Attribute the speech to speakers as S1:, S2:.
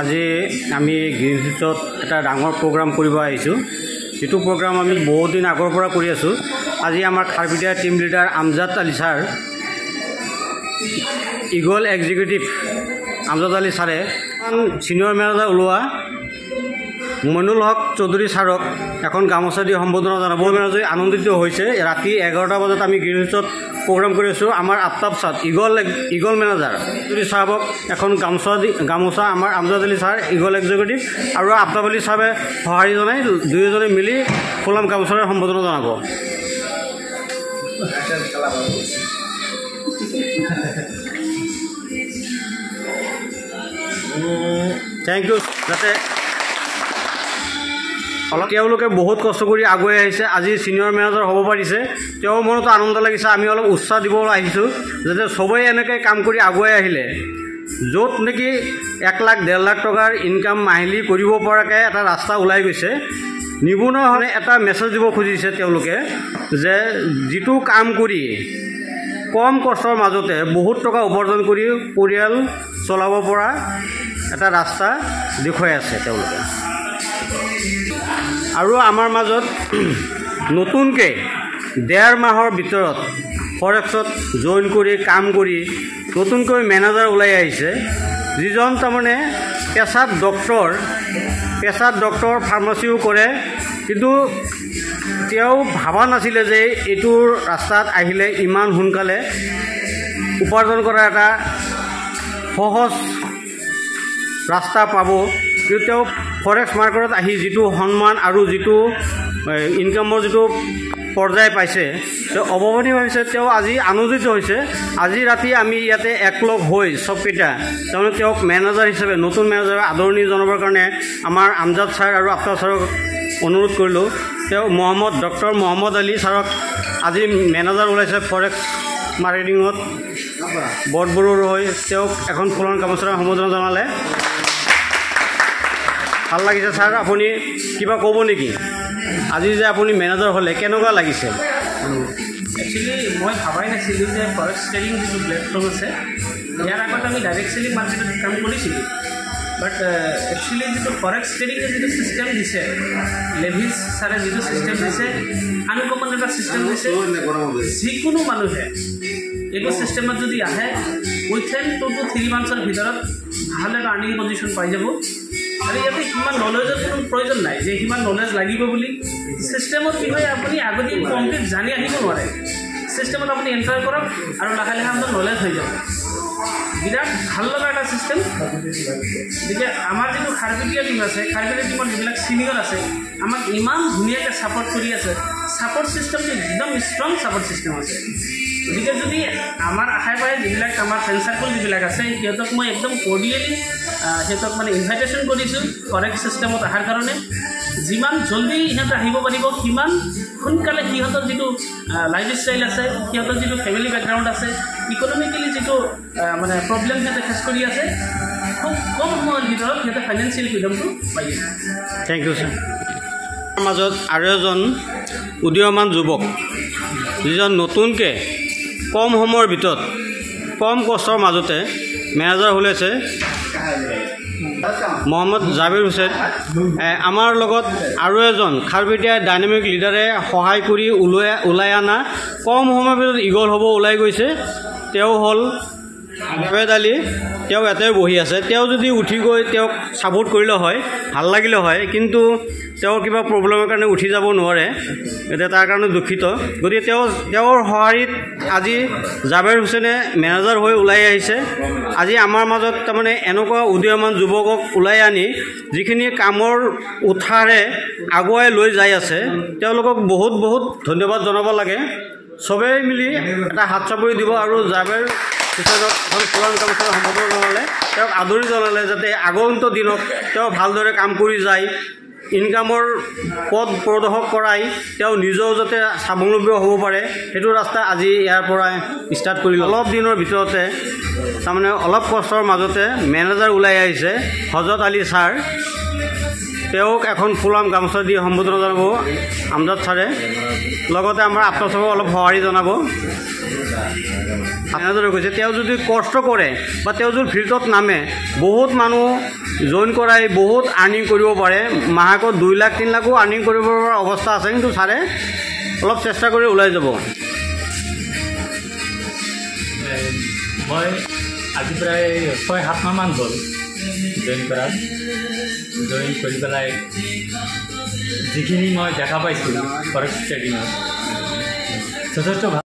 S1: আজি আমি গ্ৰীণ হিলছত এটা ডাঙৰ প্ৰগ্ৰাম কৰিব আহিছোঁ। যিটো প্ৰগ্ৰাম আমি বহুত দিন আগৰ পৰা কৰি আছোঁ। আজি আমাৰ Kharupetia team leader Amjad Ali sir, eagle executive Amjad Ali ছাৰে ছিনিয়ৰ মেনেজাৰ ওলোৱা মইনুল হক চৌধুৰী ছাৰক এখন গামোচা দি সম্বোধনা জনাব। মেনেজাৰ আনন্দিত হৈছে। ৰাতি 11টা বজাত আমি গ্ৰীণ হিলছত প্ৰগ্ৰাম কৰি আছোঁ। আমাৰ Aftab sir eagle manager Choudhury ছাৰক এখন গামোচা আমাৰ Amjad Ali sir eagle executive আৰু আফতাব আলী ছাৰে সঁহাৰি জনাই দুয়োজনে মিলি ফুলাম গামোচাৰে সম্বোধনা জনাব। Thank you. যাতে তেওঁলোকে বহুত কষ্ট কৰি আগুৱাই আহিছে, আজি ছিনিয়ৰ মেনেজাৰ হ'ব পাৰিছে। তেওঁৰ মনতো আনন্দ লাগিছে। আমি অলপ উৎসাহ দিবলৈ আহিছোঁ যাতে সবেই এনেকৈ কাম কৰি আগুৱাই আহিলে য'ত নেকি 1 লাখ 1.5 লাখ টকাৰ ইনকাম মাহিলী কৰিব পৰাকৈ এটা ৰাস্তা ওলাই গৈছে। নিবনুৱাসকলে এটা মেছেজ দিব খুজিছে তেওঁলোকে যে যিটো কাম কৰি কম কষ্টৰ মাজতে বহুত টকা উপাৰ্জন কৰি পৰিয়াল চলাব পৰা এটা ৰাস্তা দেখুৱাই আছে তেওঁলোকে। আৰু আমাৰ মাজত নতুনকৈ 1.5 মাহৰ ভিতৰত ফৰেক্সত জইন কৰি কাম কৰি নতুনকৈ মেনেজাৰ ওলাই আহিছে, যিজন তাৰমানে পেছাত ডক্টৰ ফাৰ্মাচীও কৰে, কিন্তু তেওঁ ভাবা নাছিলে যে এইটো ৰাস্তাত আহিলে ইমান সোনকালে উপাৰ্জন কৰা এটা সহজ ৰাস্তা পাব। কিন্তু তেওঁ ফৰেক্স মাৰ্কেটত আহি যিটো সন্মান আৰু যিটো ইনকামৰ যিটো পৰ্যায় পাইছে, তেওঁ অৱগতি ভাবিছে। তেওঁ আজি আনন্দিত হৈছে। আজি ৰাতি আমি ইয়াতে একলগ হৈ চবকেইটা তাৰমানে তেওঁক মেনেজাৰ হিচাপে নতুন মেনেজাৰ আদৰণি জনাবৰ কাৰণে আমাৰ আমজাদ ছাৰ আৰু আফতাব ছাৰক অনুৰোধ কৰিলোঁ। তেওঁ ডক্টৰ মহম্মদ আলী ছাৰক আজি মেনেজাৰ ওলাইছে ফৰেক্স মাৰ্কেটিঙত বৰ্ডবোৰৰ হৈ তেওঁক এখন ফুলৰ গামোচাৰে সম্বোধনা জনালে। ভাল লাগিছে। ছাৰ, আপুনি কিবা ক'ব নেকি? আজি যে আপুনি মেনেজাৰ হ'লে কেনেকুৱা লাগিছে?
S2: একচুৱেলি মই ভাবাই নাছিলোঁ যে ফৰেক্স ট্ৰেডিং যিটো প্লেটফৰ্ম আছে, ইয়াৰ আগত আমি ডাইৰেক্ট চেলিং মাৰ্কেটত কাম কৰিছিলোঁ। বাট একচুৱেলি যিটো ফৰেক্স ট্ৰেডিঙে যিটো ছিষ্টেম দিছে, লেভিছ ছাৰে যিটো ছিষ্টেম দিছে, আনকমন এটা ছিষ্টেম দিছে। যিকোনো মানুহে এইটো ছিষ্টেমত যদি আহে উইথিন 2 to 3 মান্থছৰ ভিতৰত ভাল এটা আৰ্নিং পজিশ্যন পাই যাব। আৰু ইয়াতে সিমান নলেজৰ কোনো প্ৰয়োজন নাই যে সিমান নলেজ লাগিব বুলি। ছিষ্টেমত কি হয়, আপুনি আগতে কমপ্লিট জানি আহিব নোৱাৰে। ছিষ্টেমত আপুনি এণ্টাৰ কৰক আৰু লাহে লাহে আপোনাৰ নলেজ হৈ যাব। বিৰাট ভাল লগা এটা ছিষ্টেম। গতিকে আমাৰ যিটো খাৰপিটিয়া টিম আছে, খাৰপিটিয়া টিমৰ যিবিলাক ছিনিয়ৰ আছে, আমাক ইমান ধুনীয়াকৈ ছাপৰ্ট কৰি আছে। ছাপৰ্ট ছিষ্টেমটো একদম ষ্ট্ৰং ছাপৰ্ট ছিষ্টেম আছে। গতিকে যদি আমাৰ আশাই পায় যিবিলাক আমাৰ ফ্ৰেণ্ড চাৰ্কল যিবিলাক আছে, সিহঁতক মই একদম কৰ্ডিয়েলি সিহঁতক ইনভাইটেশ্যন কৰিছোঁ ফৰেক্স ছিষ্টেমত অহাৰ কাৰণে। যিমান জল্দি সিহঁতে আহিব পাৰিব, সিমান সোনকালে সিহঁতৰ যিটো লাইফ ষ্টাইল আছে, সিহঁতৰ যিটো ফেমিলি বেকগ্ৰাউণ্ড আছে, ইকনমিকেলি যিটো প্ৰব্লেম সিহঁতে ফেচ কৰি আছে, খুব কম সময়ৰ ভিতৰত সিহঁতে ফাইনেন্সিয়েল ফ্ৰীডমটো পাই আছে।
S1: Thank you sir. আমাৰ মাজত আৰু এজন উদীয়মান যুৱক, যিজন নতুনকৈ কম সময়ৰ ভিতৰত কম কষ্টৰ মাজতে মেনেজাৰ ওলাইছে, মহম্মদ জাবিৰ হুছেইন। আমাৰ লগত আৰু এজন খাৰপিটিয়া ডাইনামিক লিডাৰে সহায় কৰি ওলাই অনা কম সময়ৰ ভিতৰত ইগল হ'ব ওলাই গৈছে, তেওঁ হ'ল জাভেদ আলী। তেওঁ ইয়াতে বহি আছে। তেওঁ যদি উঠি গৈ তেওঁক ছাপোৰ্ট কৰিলে হয়, ভাল লাগিলে হয়, কিন্তু তেওঁৰ কিবা প্ৰব্লেমৰ কাৰণে উঠি যাব নোৱাৰে। এতিয়া তাৰ কাৰণে দুখিত। গতিকে তেওঁৰ সঁহাৰিত আজি জাভেদ হুছেইনে মেনেজাৰ হৈ ওলাই আহিছে। আজি আমাৰ মাজত তাৰমানে এনেকুৱা উদীয়মান যুৱকক ওলাই আনি যিখিনি কামৰ উৎসাহেৰে আগুৱাই লৈ যাই আছে, তেওঁলোকক বহুত বহুত ধন্যবাদ জনাব লাগে। চবেই মিলি এটা হাত চাপৰি দিব আৰু জাভেদ হুছেইনক এখন ফুলাম গামোচাৰে সম্বোধন জনালে, তেওঁক আদৰি জনালে যাতে আগন্তুক দিনত তেওঁ ভালদৰে কাম কৰি যায়, ইনকামৰ পথ প্ৰদৰ্শক কৰাই তেওঁ নিজেও যাতে স্বাৱলম্বী হ'ব পাৰে, সেইটো ৰাস্তা আজি ইয়াৰ পৰা ষ্টাৰ্ট কৰিলে। অলপ দিনৰ ভিতৰতে তাৰমানে অলপ কষ্টৰ মাজতে মেনেজাৰ ওলাই আহিছে হজৰত আলী ছাৰ। তেওঁক এখন ফুলাম গামোচা দি সম্বোধনা জনাব আমজাদ ছাৰে। লগতে আমাৰ আফতাব ছাৰক অলপ সঁহাৰি জনাব। এনেদৰে কৈছে তেওঁ যদি কষ্ট কৰে বা তেওঁ যদি ফিল্ডত নামে, বহুত মানুহ জইন কৰাই বহুত আৰ্নিং কৰিব পাৰে মাহেকত 2 লাখ 3 লাখো আৰ্নিং কৰিব পৰা অৱস্থা আছে কিন্তু ছাৰে অলপ চেষ্টা কৰি ওলাই যাব
S3: মই আজি প্ৰায় 6-7 মাহমান হ'ল জইন কৰাত জইন কৰি পেলাই যিখিনি মই দেখা পাইছিলোঁ ফৰেষ্ট ট্ৰেডিঙত যথেষ্ট ভাল